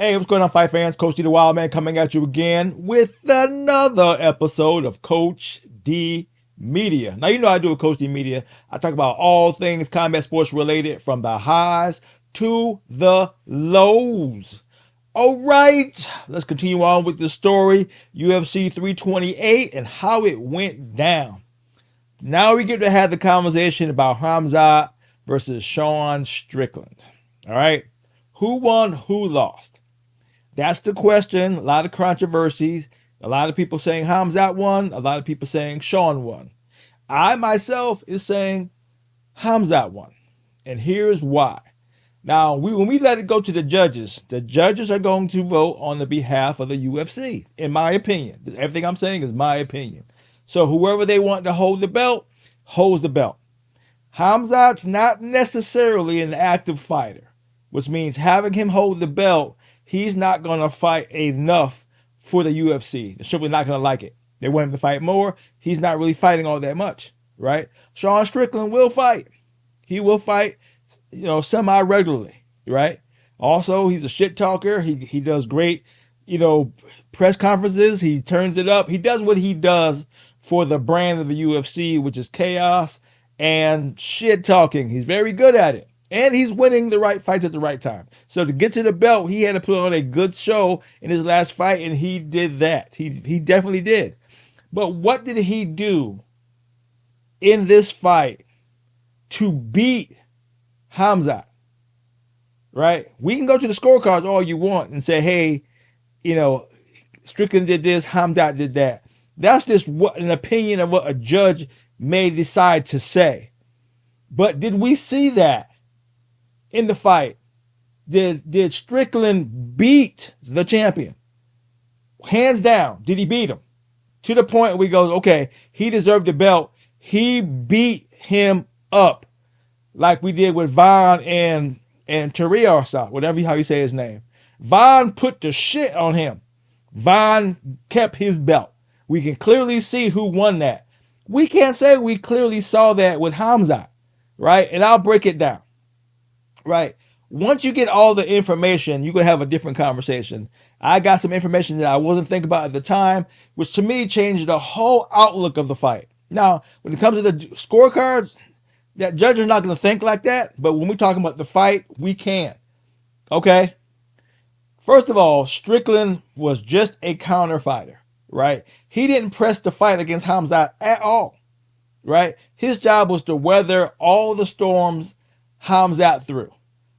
Hey, what's going on, fight fans? Coach D the Wild Man coming at you again with another episode of Coach D Media. Now, you know I do with Coach D Media. I talk about all things combat sports related, from the highs to the lows. All right, let's continue on with the story. UFC 328 and how it went down. Now we get to have the conversation about Khamzat versus Sean Strickland. All right, who won, who lost? That's the question. A lot of controversies. A lot of people saying Khamzat won. A lot of people saying Sean won. I myself is saying Khamzat won. And here's why. Now, when we let it go to the judges are going to vote on the behalf of the UFC, in my opinion. Everything I'm saying is my opinion. So whoever they want to hold the belt, holds the belt. Khamzat's not necessarily an active fighter, which means having him hold the belt, he's not going to fight enough for the UFC. They're simply not going to like it. They want him to fight more. He's not really fighting all that much, right? Sean Strickland will fight. He will fight, semi-regularly, right? Also, he's a shit talker. He does great, press conferences. He turns it up. He does what he does for the brand of the UFC, which is chaos and shit talking. He's very good at it. And he's winning the right fights at the right time. So to get to the belt, he had to put on a good show in his last fight, and he did that. He definitely did. But what did he do in this fight to beat Khamzat? Right? We can go to the scorecards all you want and say, hey, Strickland did this, Khamzat did that. That's just an opinion of what a judge may decide to say. But did we see that in the fight? Did Strickland beat the champion? Hands down, did he beat him? To the point where he goes, okay, he deserved the belt. He beat him up like we did with Vaughn and Tariarsa, whatever how you say his name. Vaughn put the shit on him. Vaughn kept his belt. We can clearly see who won that. We can't say we clearly saw that with Khamzat, right? And I'll break it down, right? Once you get all the information, you can have a different conversation. I got some information that I wasn't thinking about at the time, which to me changed the whole outlook of the fight. Now, when it comes to the scorecards, that judge is not going to think like that. But when we're talking about the fight, we can. Okay? First of all, Strickland was just a counter fighter, right? He didn't press the fight against Khamzat at all, right? His job was to weather all the storms Khamzat threw.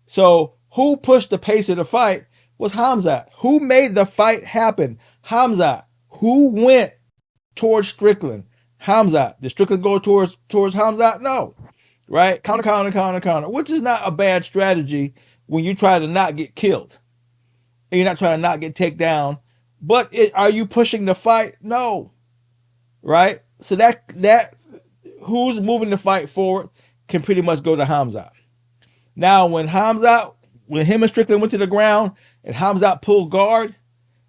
So who pushed the pace of the fight was Khamzat. Who made the fight happen? Khamzat. Who went towards Strickland? Khamzat. Did Strickland go towards Khamzat? No. Right? Counter, which is not a bad strategy when you try to not get killed. And you're not trying to not get taken down. But are you pushing the fight? No. Right? So that who's moving the fight forward can pretty much go to Khamzat. Now, when him and Strickland went to the ground and Khamzat pulled guard,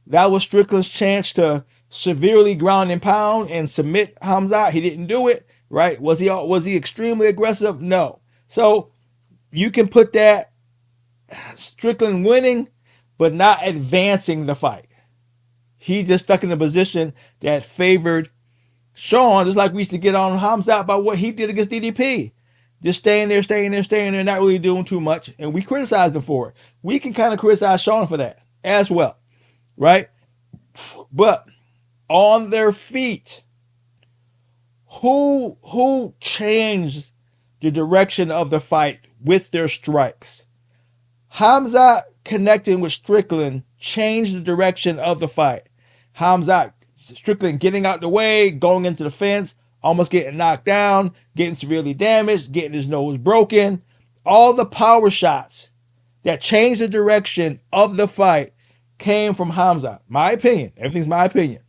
that was Strickland's chance to severely ground and pound and submit Khamzat. He didn't do it, right? Was he extremely aggressive? No. So you can put that Strickland winning, but not advancing the fight. He just stuck in a position that favored Sean, just like we used to get on Khamzat by what he did against DDP. Just staying there, not really doing too much. And we criticized him for it. We can kind of criticize Sean for that as well, right? But on their feet, who changed the direction of the fight with their strikes? Khamzat connecting with Strickland changed the direction of the fight. Strickland getting out the way, going into the fence, almost getting knocked down, getting severely damaged, getting his nose broken. All the power shots that changed the direction of the fight came from Khamzat. My opinion. Everything's my opinion.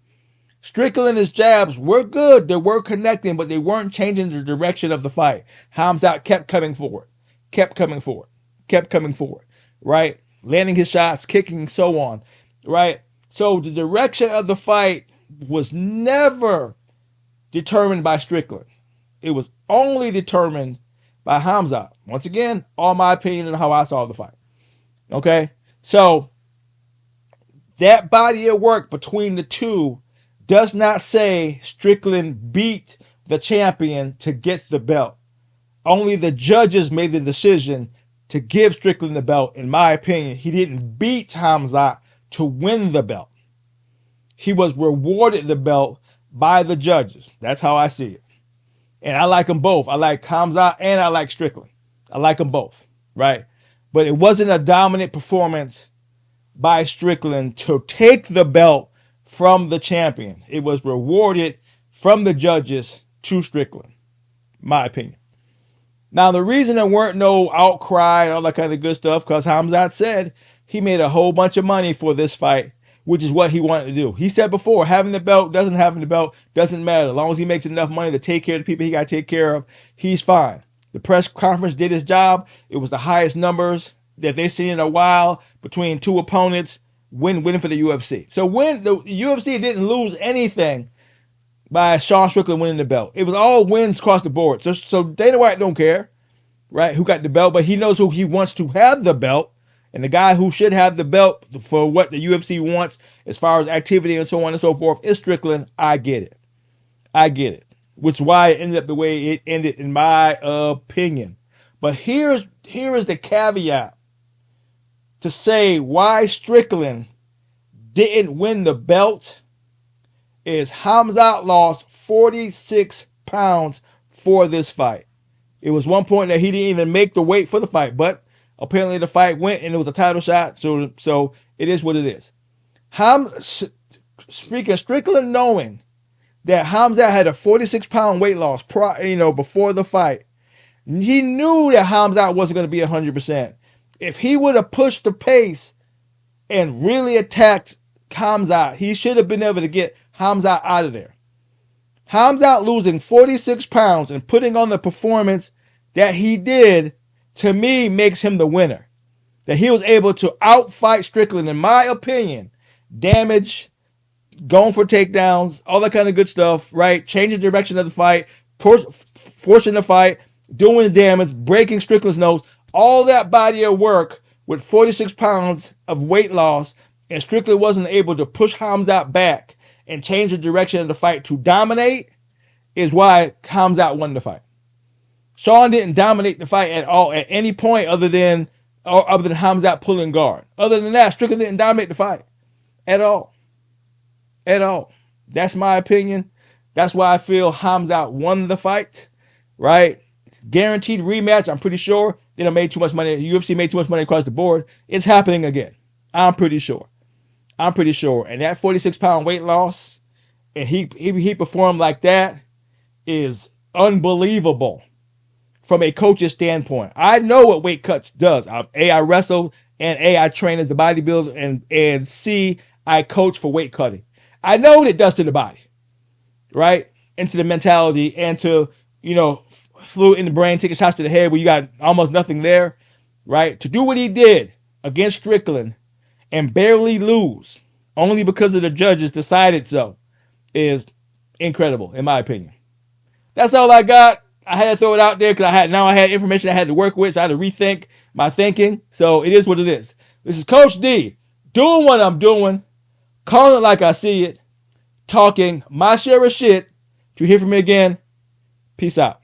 Strickland and his jabs were good. They were connecting, but they weren't changing the direction of the fight. Khamzat kept coming forward, right? Landing his shots, kicking, so on, right? So the direction of the fight was never determined by Strickland. It was only determined by Khamzat. Once again, all my opinion on how I saw the fight. Okay? So That body of work between the two does not say Strickland beat the champion to get the belt. Only the judges made the decision to give Strickland the belt. In my opinion, he didn't beat Khamzat to win the belt. He was rewarded the belt by the judges. That's how I see it. And I like them both. I like Khamzat and I like Strickland. I like them both, right? But it wasn't a dominant performance by Strickland to take the belt from the champion. It was rewarded from the judges to Strickland, my opinion. Now, the reason there weren't no outcry and all that kind of good stuff, because Khamzat said he made a whole bunch of money for this fight, which is what he wanted to do. He said before, having the belt, doesn't having the belt, doesn't matter. As long as he makes enough money to take care of the people he got to take care of, he's fine. The press conference did his job. It was the highest numbers that they've seen in a while between two opponents winning for the UFC. So when the UFC didn't lose anything by Sean Strickland winning the belt. It was all wins across the board. So Dana White don't care, right, who got the belt, but he knows who he wants to have the belt. And the guy who should have the belt for what the UFC wants as far as activity and so on and so forth is Strickland. I get it. I get it. Which is why it ended up the way it ended, in my opinion. But here's the caveat to say why Strickland didn't win the belt is Khamzat lost 46 pounds for this fight. It was one point that he didn't even make the weight for the fight, but apparently the fight went and it was a title shot, so it is what it is. Strickland knowing that Khamzat had a 46-pound weight loss before the fight, he knew that Khamzat wasn't going to be 100%. If he would have pushed the pace and really attacked Khamzat, he should have been able to get Khamzat out of there. Khamzat losing 46 pounds and putting on the performance that he did, to me, makes him the winner. That he was able to outfight Strickland, in my opinion. Damage, going for takedowns, all that kind of good stuff, right? Changing the direction of the fight, forcing the fight, doing the damage, breaking Strickland's nose. All that body of work with 46 pounds of weight loss, and Strickland wasn't able to push Khamzat back and change the direction of the fight to dominate, is why Khamzat won the fight. Sean didn't dominate the fight at all at any point other than Khamzat pulling guard. Other than that, Strickland didn't dominate the fight at all. At all. That's my opinion. That's why I feel Khamzat won the fight, right? Guaranteed rematch, I'm pretty sure. They done made too much money. UFC made too much money across the board. It's happening again. I'm pretty sure. And that 46-pound weight loss, and he performed like that, is unbelievable from a coach's standpoint. I know what weight cuts does. I wrestle, and I train as a bodybuilder, and C, I coach for weight cutting. I know what it does to the body, right? Into the mentality, and to, fluid in the brain, taking shots to the head where you got almost nothing there, right? To do what he did against Strickland and barely lose, only because of the judges decided so, is incredible, in my opinion. That's all I got. I had to throw it out there because I had information I had to work with, so I had to rethink my thinking. So it is what it is. This is Coach D, doing what I'm doing, calling it like I see it, talking my share of shit. To hear from me again, peace out.